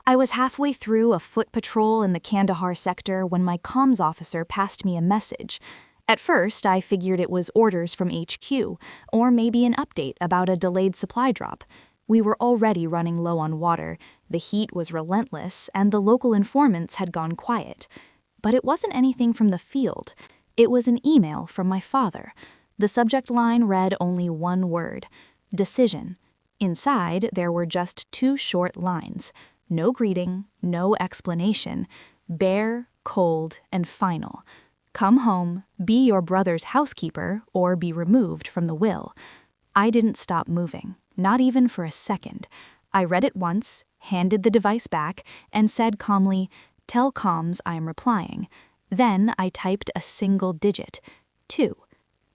I was halfway through a foot patrol in the Kandahar sector when my comms officer passed me a message. At first, I figured it was orders from HQ, or maybe an update about a delayed supply drop. We were already running low on water, the heat was relentless, and the local informants had gone quiet. But it wasn't anything from the field. It was an email from my father. The subject line read only one word: decision. Inside, there were just two short lines. No greeting, no explanation. Bare, cold, and final. Come home, be your brother's housekeeper, or be removed from the will. I didn't stop moving, not even for a second. I read it once, handed the device back, and said calmly, "Tell comms I am replying." Then I typed a single digit, 2.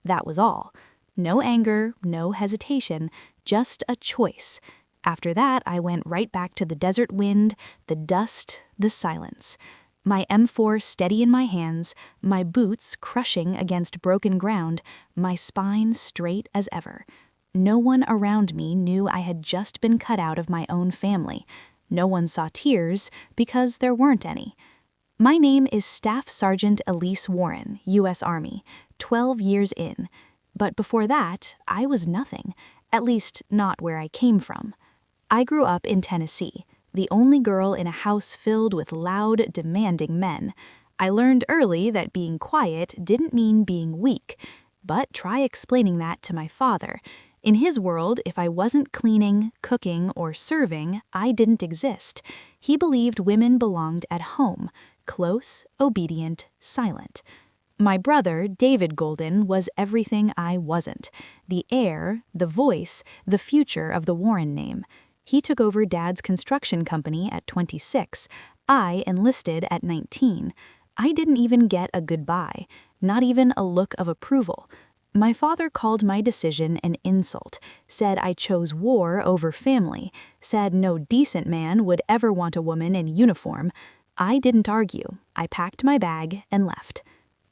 That was all. No anger, no hesitation, just a choice. After that, I went right back to the desert wind, the dust, the silence. My M4 steady in my hands, my boots crushing against broken ground, my spine straight as ever. No one around me knew I had just been cut out of my own family. No one saw tears because there weren't any. My name is Staff Sergeant Elise Warren, U.S. Army, 12 years in. But before that, I was nothing, at least not where I came from. I grew up in Tennessee, the only girl in a house filled with loud, demanding men. I learned early that being quiet didn't mean being weak, but try explaining that to my father. In his world, if I wasn't cleaning, cooking, or serving, I didn't exist. He believed women belonged at home, close, obedient, silent. My brother, David Golden, was everything I wasn't. The heir, the voice, the future of the Warren name. He took over Dad's construction company at 26. I enlisted at 19. I didn't even get a goodbye, not even a look of approval. My father called my decision an insult, said I chose war over family, said no decent man would ever want a woman in uniform. I didn't argue. I packed my bag and left.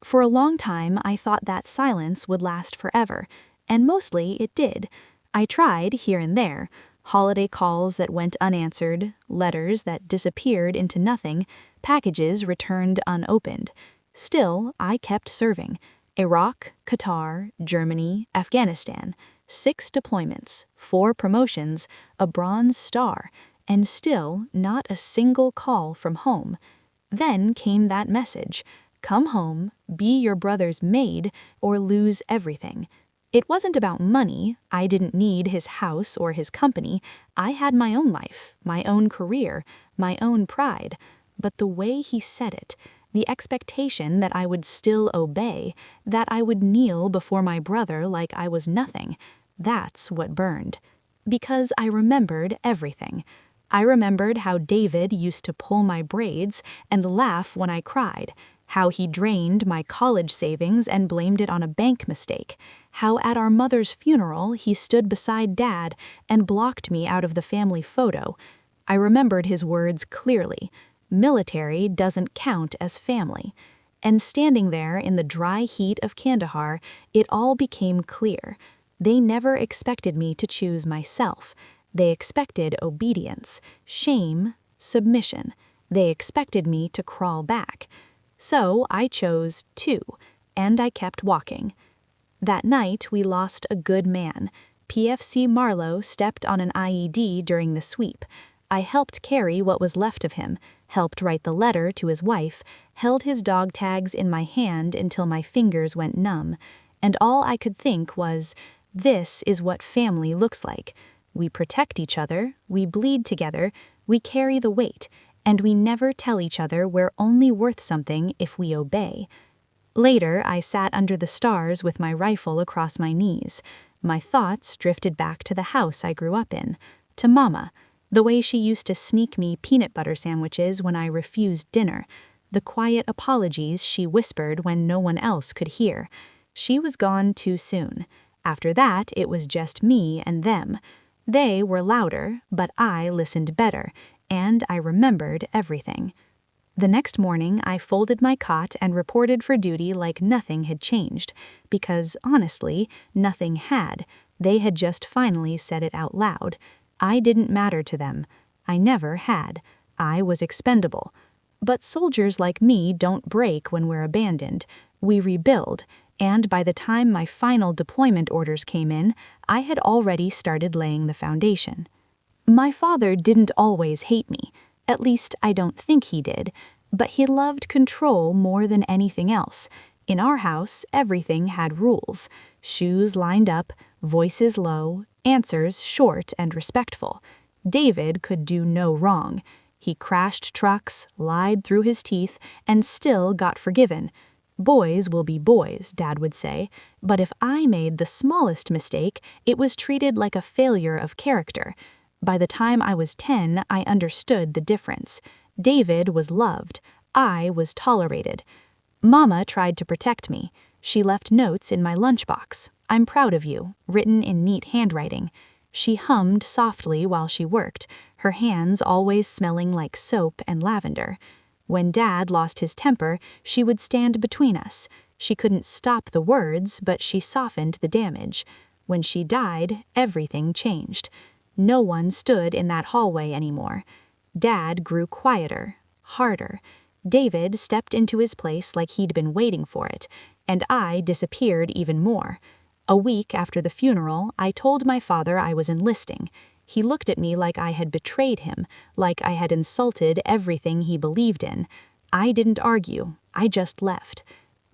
For a long time, I thought that silence would last forever, and mostly it did. I tried here and there. Holiday calls that went unanswered, letters that disappeared into nothing, packages returned unopened. Still, I kept serving. Iraq, Qatar, Germany, Afghanistan. 6 deployments, 4 promotions, a Bronze Star, and still not a single call from home. Then came that message: come home, be your brother's maid, or lose everything. It wasn't about money. I didn't need his house or his company. I had my own life, my own career, my own pride. But the way he said it, the expectation that I would still obey, that I would kneel before my brother like I was nothing, that's what burned. Because I remembered everything. I remembered how David used to pull my braids and laugh when I cried, how he drained my college savings and blamed it on a bank mistake, how at our mother's funeral he stood beside Dad and blocked me out of the family photo. I remembered his words clearly: military doesn't count as family. And standing there in the dry heat of Kandahar, it all became clear. They never expected me to choose myself. They expected obedience, shame, submission. They expected me to crawl back. So I chose 2, and I kept walking. That night, we lost a good man. PFC Marlowe stepped on an IED during the sweep. I helped carry what was left of him, helped write the letter to his wife, held his dog tags in my hand until my fingers went numb, and all I could think was, this is what family looks like. We protect each other, we bleed together, we carry the weight, and we never tell each other we're only worth something if we obey. Later, I sat under the stars with my rifle across my knees. My thoughts drifted back to the house I grew up in, to Mama, the way she used to sneak me peanut butter sandwiches when I refused dinner, the quiet apologies she whispered when no one else could hear. She was gone too soon. After that, it was just me and them. They were louder, but I listened better, and I remembered everything. The next morning, I folded my cot and reported for duty like nothing had changed, because, honestly, nothing had. They had just finally said it out loud. I didn't matter to them. I never had. I was expendable. But soldiers like me don't break when we're abandoned. We rebuild, and by the time my final deployment orders came in, I had already started laying the foundation. My father didn't always hate me. At least I don't think he did. But he loved control more than anything else. In our house, everything had rules. Shoes lined up, voices low, answers short and respectful. David could do no wrong. He crashed trucks, lied through his teeth, and still got forgiven. Boys will be boys, Dad would say, but if I made the smallest mistake, it was treated like a failure of character. By the time I was 10, I understood the difference. David was loved. I was tolerated. Mama tried to protect me. She left notes in my lunchbox. "I'm proud of you," written in neat handwriting. She hummed softly while she worked, her hands always smelling like soap and lavender. When Dad lost his temper, she would stand between us. She couldn't stop the words, but she softened the damage. When she died, everything changed. No one stood in that hallway anymore. Dad grew quieter, harder. David stepped into his place like he'd been waiting for it, and I disappeared even more. A week after the funeral, I told my father I was enlisting. He looked at me like I had betrayed him, like I had insulted everything he believed in. I didn't argue. I just left.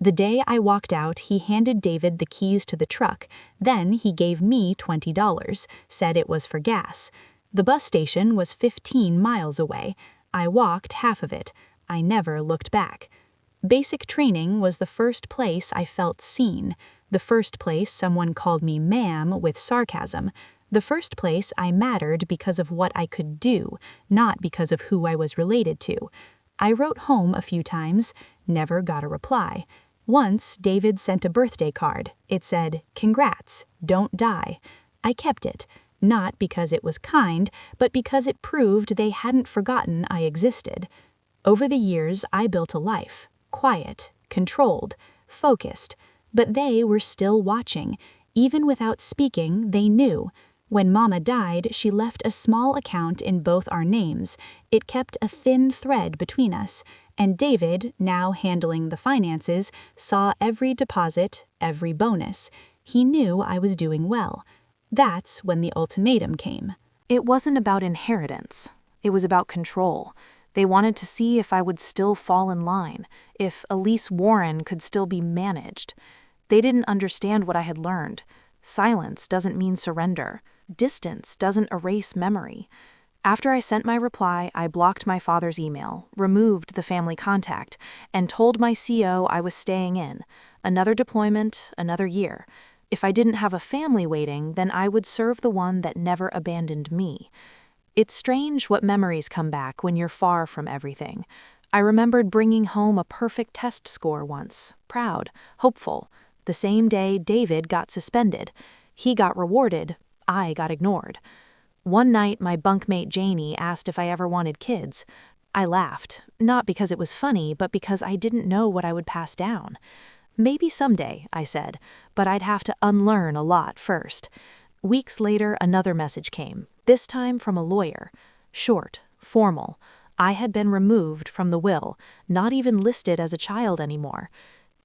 The day I walked out, he handed David the keys to the truck. Then he gave me $20, said it was for gas. The bus station was 15 miles away. I walked half of it. I never looked back. Basic training was the first place I felt seen, the first place someone called me ma'am with sarcasm, the first place I mattered because of what I could do, not because of who I was related to. I wrote home a few times, never got a reply. Once, David sent a birthday card. It said, "Congrats, don't die." I kept it, not because it was kind, but because it proved they hadn't forgotten I existed. Over the years, I built a life, quiet, controlled, focused, but they were still watching. Even without speaking, they knew. When Mama died, she left a small account in both our names. It kept a thin thread between us, and David, now handling the finances, saw every deposit, every bonus. He knew I was doing well. That's when the ultimatum came. It wasn't about inheritance. It was about control. They wanted to see if I would still fall in line, if Elise Warren could still be managed. They didn't understand what I had learned. Silence doesn't mean surrender. Distance doesn't erase memory. After I sent my reply, I blocked my father's email, removed the family contact, and told my CO I was staying in. Another deployment, another year. If I didn't have a family waiting, then I would serve the one that never abandoned me. It's strange what memories come back when you're far from everything. I remembered bringing home a perfect test score once, proud, hopeful. The same day David got suspended. He got rewarded, I got ignored. One night, my bunkmate Janie asked if I ever wanted kids. I laughed, not because it was funny, but because I didn't know what I would pass down. Maybe someday, I said, but I'd have to unlearn a lot first. Weeks later, another message came, this time from a lawyer. Short, formal. I had been removed from the will, not even listed as a child anymore.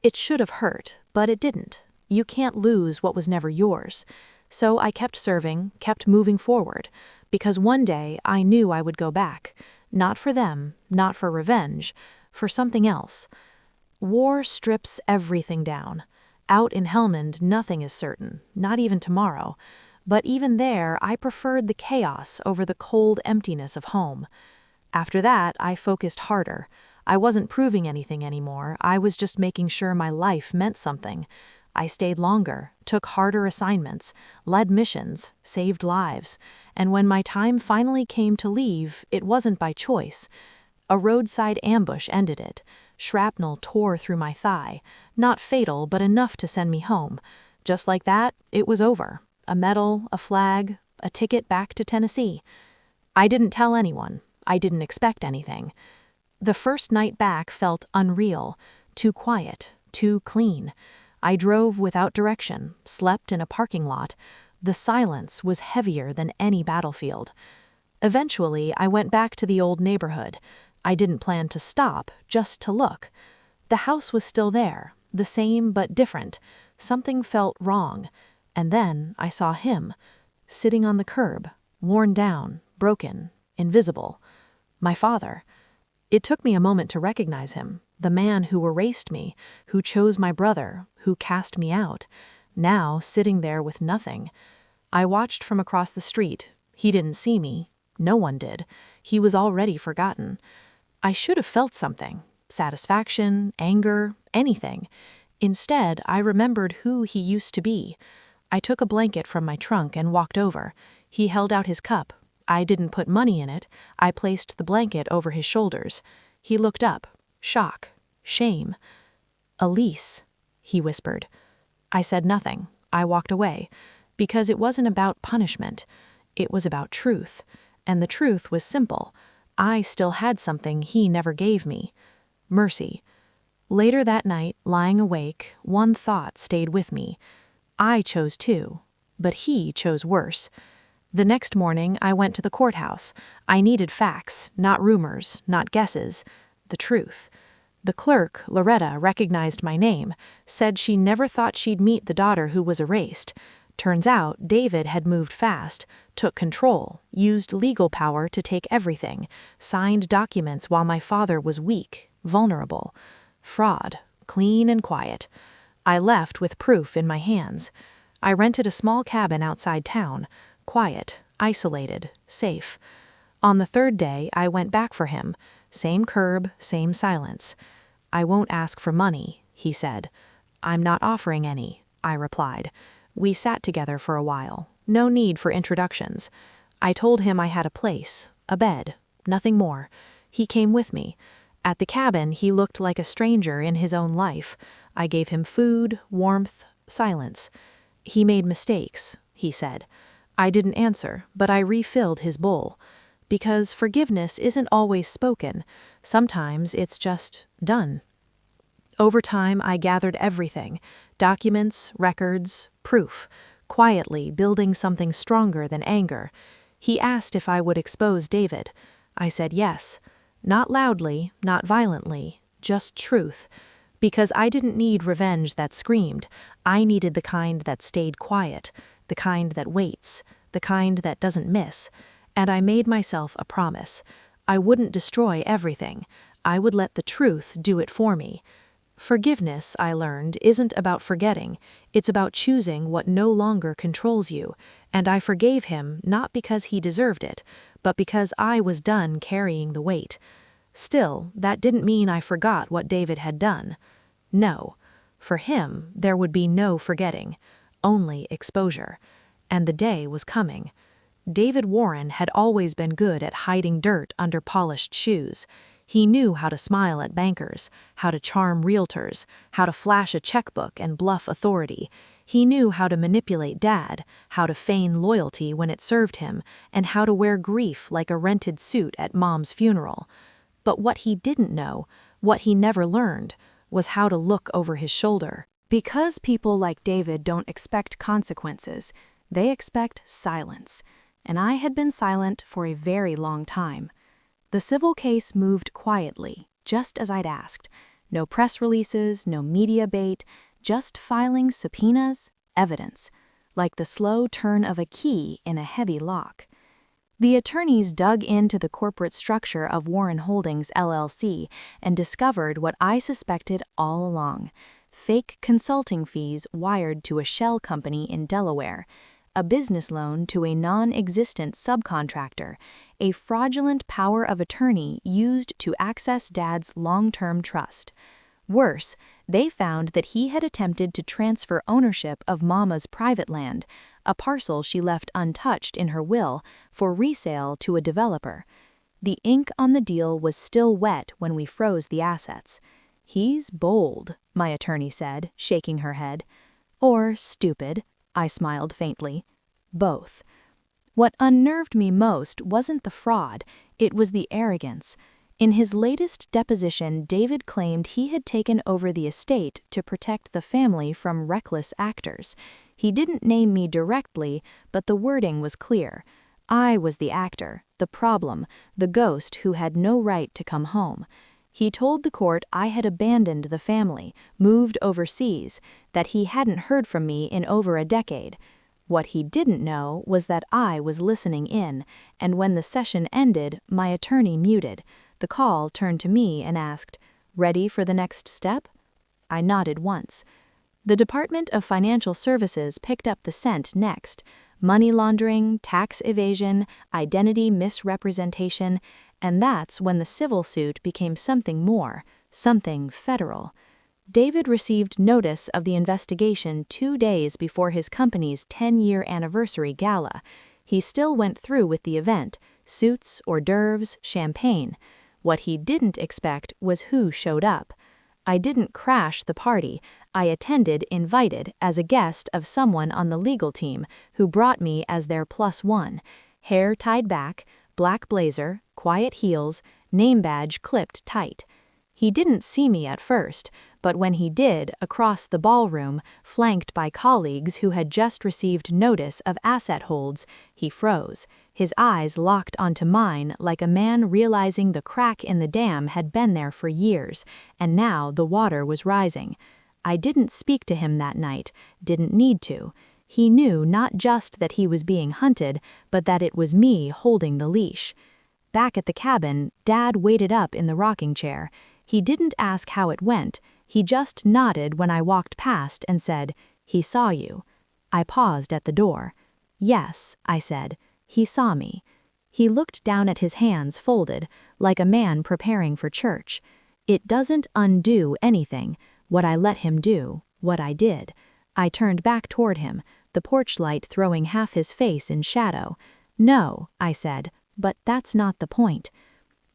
It should have hurt, but it didn't. You can't lose what was never yours. So I kept serving, kept moving forward, because one day I knew I would go back. Not for them, not for revenge, for something else. War strips everything down. Out in Helmand, nothing is certain, not even tomorrow. But even there, I preferred the chaos over the cold emptiness of home. After that, I focused harder. I wasn't proving anything anymore. I was just making sure my life meant something. I stayed longer, took harder assignments, led missions, saved lives. And when my time finally came to leave, it wasn't by choice. A roadside ambush ended it. Shrapnel tore through my thigh. Not fatal, but enough to send me home. Just like that, it was over. A medal, a flag, a ticket back to Tennessee. I didn't tell anyone. I didn't expect anything. The first night back felt unreal, too quiet, too clean. I drove without direction, slept in a parking lot. The silence was heavier than any battlefield. Eventually, I went back to the old neighborhood. I didn't plan to stop, just to look. The house was still there, the same but different. Something felt wrong. And then I saw him, sitting on the curb, worn down, broken, invisible. My father. It took me a moment to recognize him, the man who erased me, who chose my brother, who cast me out, now sitting there with nothing. I watched from across the street. He didn't see me. No one did. He was already forgotten. I should have felt something, satisfaction, anger, anything. Instead, I remembered who he used to be. I took a blanket from my trunk and walked over. He held out his cup. I didn't put money in it. I placed the blanket over his shoulders. He looked up. Shock. Shame. "Elise," he whispered. I said nothing. I walked away. Because it wasn't about punishment. It was about truth. And the truth was simple. I still had something he never gave me. Mercy. Later that night, lying awake, one thought stayed with me. I chose too, but he chose worse. The next morning, I went to the courthouse. I needed facts, not rumors, not guesses. The truth. The clerk, Loretta, recognized my name, said she never thought she'd meet the daughter who was erased. Turns out David had moved fast, took control, used legal power to take everything, signed documents while my father was weak, vulnerable. Fraud, clean and quiet. I left with proof in my hands. I rented a small cabin outside town, quiet, isolated, safe. On the third day, I went back for him. Same curb, same silence. "I won't ask for money," he said. "I'm not offering any," I replied. We sat together for a while. No need for introductions. I told him I had a place, a bed, nothing more. He came with me. At the cabin, he looked like a stranger in his own life. I gave him food, warmth, silence. He made mistakes, he said. I didn't answer, but I refilled his bowl. Because forgiveness isn't always spoken. Sometimes it's just done. Over time, I gathered everything. Documents, records, proof. Quietly building something stronger than anger. He asked if I would expose David. I said yes. Not loudly, not violently, just truth. Because I didn't need revenge that screamed. I needed the kind that stayed quiet, the kind that waits, the kind that doesn't miss. And I made myself a promise. I wouldn't destroy everything. I would let the truth do it for me. Forgiveness, I learned, isn't about forgetting. It's about choosing what no longer controls you. And I forgave him not because he deserved it, but because I was done carrying the weight. Still, that didn't mean I forgot what David had done. No. For him, there would be no forgetting, only exposure. And the day was coming. David Warren had always been good at hiding dirt under polished shoes. He knew how to smile at bankers, how to charm realtors, how to flash a checkbook and bluff authority. He knew how to manipulate Dad, how to feign loyalty when it served him, and how to wear grief like a rented suit at Mom's funeral. But what he didn't know, what he never learned, was how to look over his shoulder. Because people like David don't expect consequences, they expect silence. And I had been silent for a very long time. The civil case moved quietly, just as I'd asked. No press releases, no media bait, just filing subpoenas, evidence, like the slow turn of a key in a heavy lock. The attorneys dug into the corporate structure of Warren Holdings, LLC, and discovered what I suspected all along: fake consulting fees wired to a shell company in Delaware, a business loan to a non-existent subcontractor, a fraudulent power of attorney used to access Dad's long-term trust. Worse, they found that he had attempted to transfer ownership of Mama's private land, a parcel she left untouched in her will, for resale to a developer. The ink on the deal was still wet when we froze the assets. "He's bold," my attorney said, shaking her head. "Or stupid," I smiled faintly. Both. What unnerved me most wasn't the fraud, it was the arrogance. In his latest deposition, David claimed he had taken over the estate to protect the family from reckless actors. He didn't name me directly, but the wording was clear. I was the actor, the problem, the ghost who had no right to come home. He told the court I had abandoned the family, moved overseas, that he hadn't heard from me in over a decade. What he didn't know was that I was listening in, and when the session ended, my attorney muted. The call turned to me and asked, "Ready for the next step?" I nodded once. The Department of Financial Services picked up the scent next. Money laundering, tax evasion, identity misrepresentation, and that's when the civil suit became something more, something federal. David received notice of the investigation 2 days before his company's 10-year anniversary gala. He still went through with the event, suits, hors d'oeuvres, champagne. What he didn't expect was who showed up. I didn't crash the party. I attended invited as a guest of someone on the legal team who brought me as their +1. Hair tied back, black blazer, quiet heels, name badge clipped tight. He didn't see me at first, but when he did, across the ballroom, flanked by colleagues who had just received notice of asset holds, he froze. His eyes locked onto mine like a man realizing the crack in the dam had been there for years, and now the water was rising. I didn't speak to him that night, didn't need to. He knew not just that he was being hunted, but that it was me holding the leash. Back at the cabin, Dad waited up in the rocking chair. He didn't ask how it went. He just nodded when I walked past and said, "He saw you." I paused at the door. "Yes," I said. "He saw me." He looked down at his hands folded, like a man preparing for church. It doesn't undo anything, what I let him do, what I did. I turned back toward him, the porch light throwing half his face in shadow. "No," I said, "but that's not the point."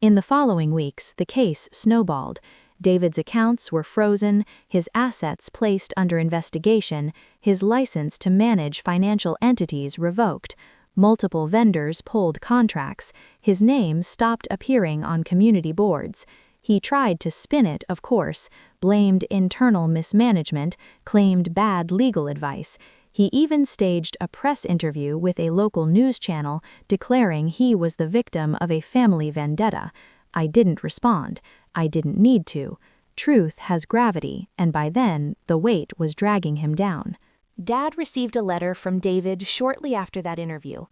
In the following weeks, the case snowballed. David's accounts were frozen, his assets placed under investigation, his license to manage financial entities revoked. Multiple vendors pulled contracts. His name stopped appearing on community boards. He tried to spin it, of course, blamed internal mismanagement, claimed bad legal advice. He even staged a press interview with a local news channel declaring he was the victim of a family vendetta. I didn't respond. I didn't need to. Truth has gravity, and by then, the weight was dragging him down. Dad received a letter from David shortly after that interview.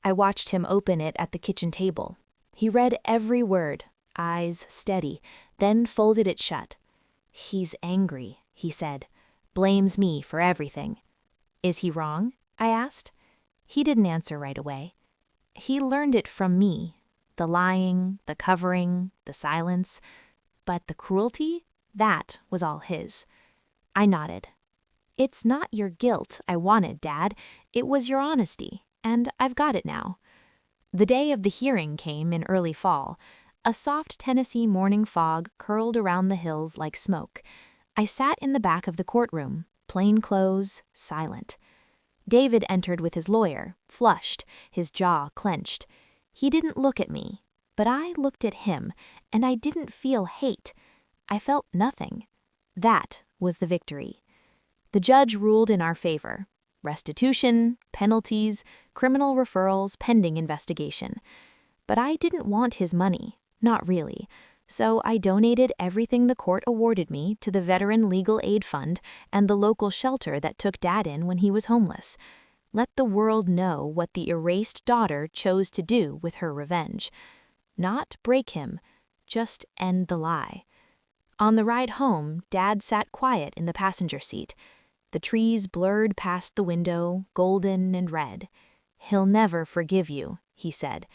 I watched him open it at the kitchen table. He read every word, eyes steady, then folded it shut. "He's angry," he said. "Blames me for everything." "Is he wrong?" I asked. He didn't answer right away. He learned it from me. The lying, the covering, the silence. But the cruelty? That was all his. I nodded. "It's not your guilt I wanted, Dad. It was your honesty, and I've got it now." The day of the hearing came in early fall. A soft Tennessee morning fog curled around the hills like smoke. I sat in the back of the courtroom, plain clothes, silent. David entered with his lawyer, flushed, his jaw clenched. He didn't look at me, but I looked at him, and I didn't feel hate. I felt nothing. That was the victory. The judge ruled in our favor. Restitution, penalties, criminal referrals pending investigation. But I didn't want his money, not really. So I donated everything the court awarded me to the Veteran Legal Aid Fund and the local shelter that took Dad in when he was homeless. Let the world know what the erased daughter chose to do with her revenge. Not break him, just end the lie. On the ride home, Dad sat quiet in the passenger seat. The trees blurred past the window, golden and red. "He'll never forgive you," he said.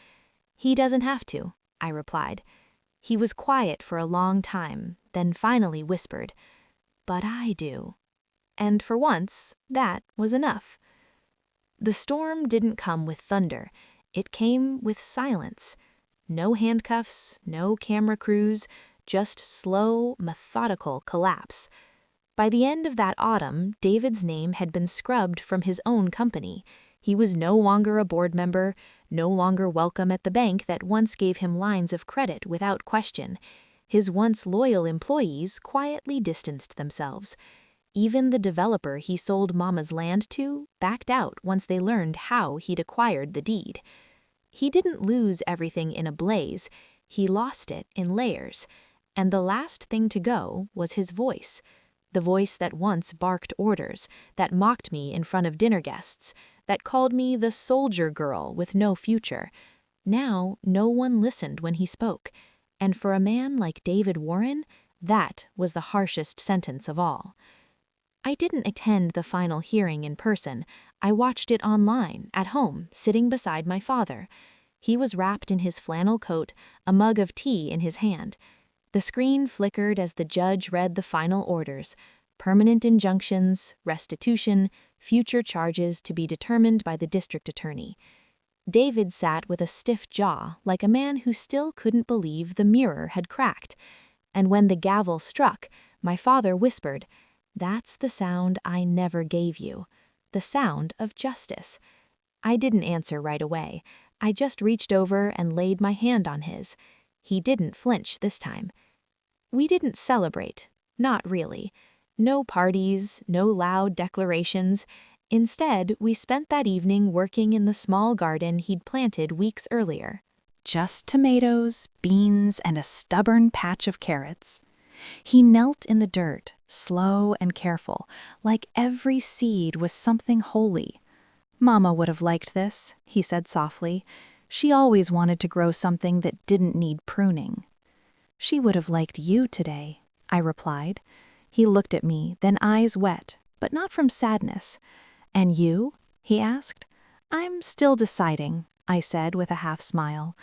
"He doesn't have to," I replied. He was quiet for a long time, then finally whispered, "But I do." And for once, that was enough. The storm didn't come with thunder. It came with silence. No handcuffs, no camera crews, just slow, methodical collapse. By the end of that autumn, David's name had been scrubbed from his own company. He was no longer a board member, no longer welcome at the bank that once gave him lines of credit without question. His once loyal employees quietly distanced themselves. Even the developer he sold Mama's land to backed out once they learned how he'd acquired the deed. He didn't lose everything in a blaze, he lost it in layers. And the last thing to go was his voice. The voice that once barked orders, that mocked me in front of dinner guests, that called me the soldier girl with no future. Now, no one listened when he spoke. And for a man like David Warren, that was the harshest sentence of all. I didn't attend the final hearing in person. I watched it online, at home, sitting beside my father. He was wrapped in his flannel coat, a mug of tea in his hand. The screen flickered as the judge read the final orders: permanent injunctions, restitution, future charges to be determined by the district attorney. David sat with a stiff jaw, like a man who still couldn't believe the mirror had cracked. And when the gavel struck, my father whispered, "That's the sound I never gave you, the sound of justice." I didn't answer right away. I just reached over and laid my hand on his. He didn't flinch this time. We didn't celebrate, not really. No parties, no loud declarations. Instead, we spent that evening working in the small garden he'd planted weeks earlier. Just tomatoes, beans, and a stubborn patch of carrots. He knelt in the dirt, slow and careful, like every seed was something holy. "Mama would have liked this," he said softly. "She always wanted to grow something that didn't need pruning." "She would have liked you today," I replied. He looked at me, then eyes wet, but not from sadness. "And you?" he asked. "I'm still deciding," I said with a half smile.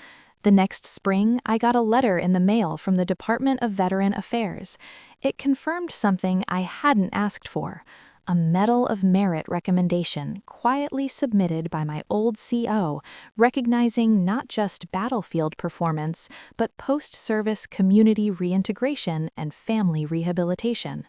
The next spring, I got a letter in the mail from the Department of Veteran Affairs. It confirmed something I hadn't asked for: a Medal of Merit recommendation quietly submitted by my old CO, recognizing not just battlefield performance, but post-service community reintegration and family rehabilitation.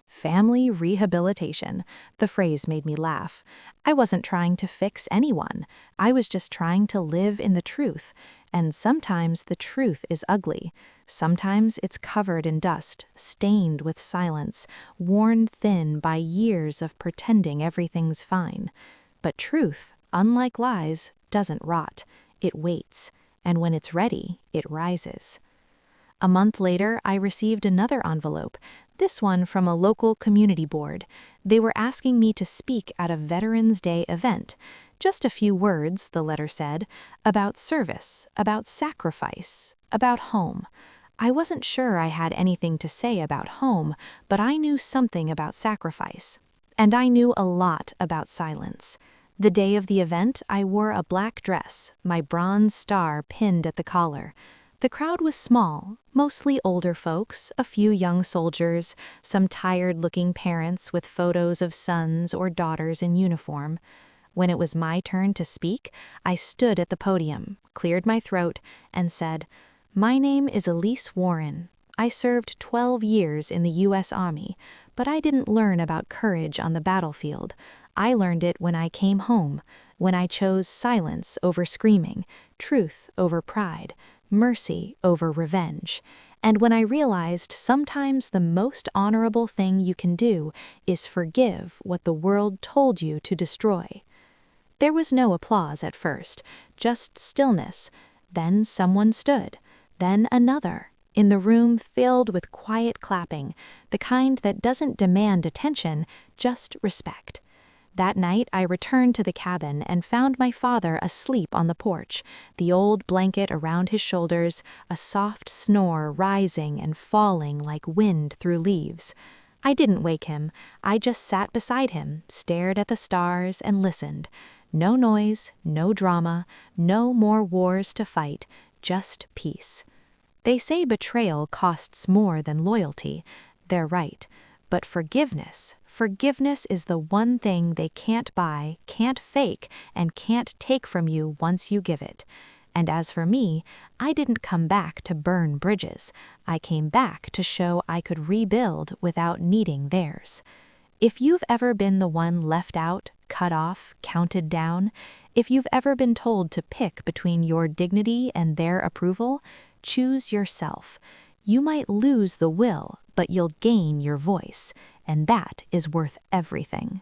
Family rehabilitation. The phrase made me laugh. I wasn't trying to fix anyone. I was just trying to live in the truth. And sometimes the truth is ugly. Sometimes it's covered in dust, stained with silence, worn thin by years of pretending everything's fine. But truth, unlike lies, doesn't rot. It waits. And when it's ready, it rises. A month later, I received another envelope, this one from a local community board. They were asking me to speak at a Veterans Day event. Just a few words, the letter said, about service, about sacrifice, about home. I wasn't sure I had anything to say about home, but I knew something about sacrifice. And I knew a lot about silence. The day of the event, I wore a black dress, my bronze star pinned at the collar. The crowd was small, mostly older folks, a few young soldiers, some tired-looking parents with photos of sons or daughters in uniform. When it was my turn to speak, I stood at the podium, cleared my throat, and said, "My name is Elise Warren. I served 12 years in the U.S. Army, but I didn't learn about courage on the battlefield. I learned it when I came home, when I chose silence over screaming, truth over pride, mercy over revenge, and when I realized sometimes the most honorable thing you can do is forgive what the world told you to destroy." There was no applause at first, just stillness. Then someone stood, then another, in the room filled with quiet clapping, the kind that doesn't demand attention, just respect. That night, I returned to the cabin and found my father asleep on the porch, the old blanket around his shoulders, a soft snore rising and falling like wind through leaves. I didn't wake him. I just sat beside him, stared at the stars, and listened. No noise, no drama, no more wars to fight, just peace. They say betrayal costs more than loyalty. They're right. But forgiveness is the one thing they can't buy, can't fake, and can't take from you once you give it. And as for me, I didn't come back to burn bridges. I came back to show I could rebuild without needing theirs. If you've ever been the one left out, cut off, counted down, if you've ever been told to pick between your dignity and their approval, choose yourself. You might lose the will, but you'll gain your voice, and that is worth everything.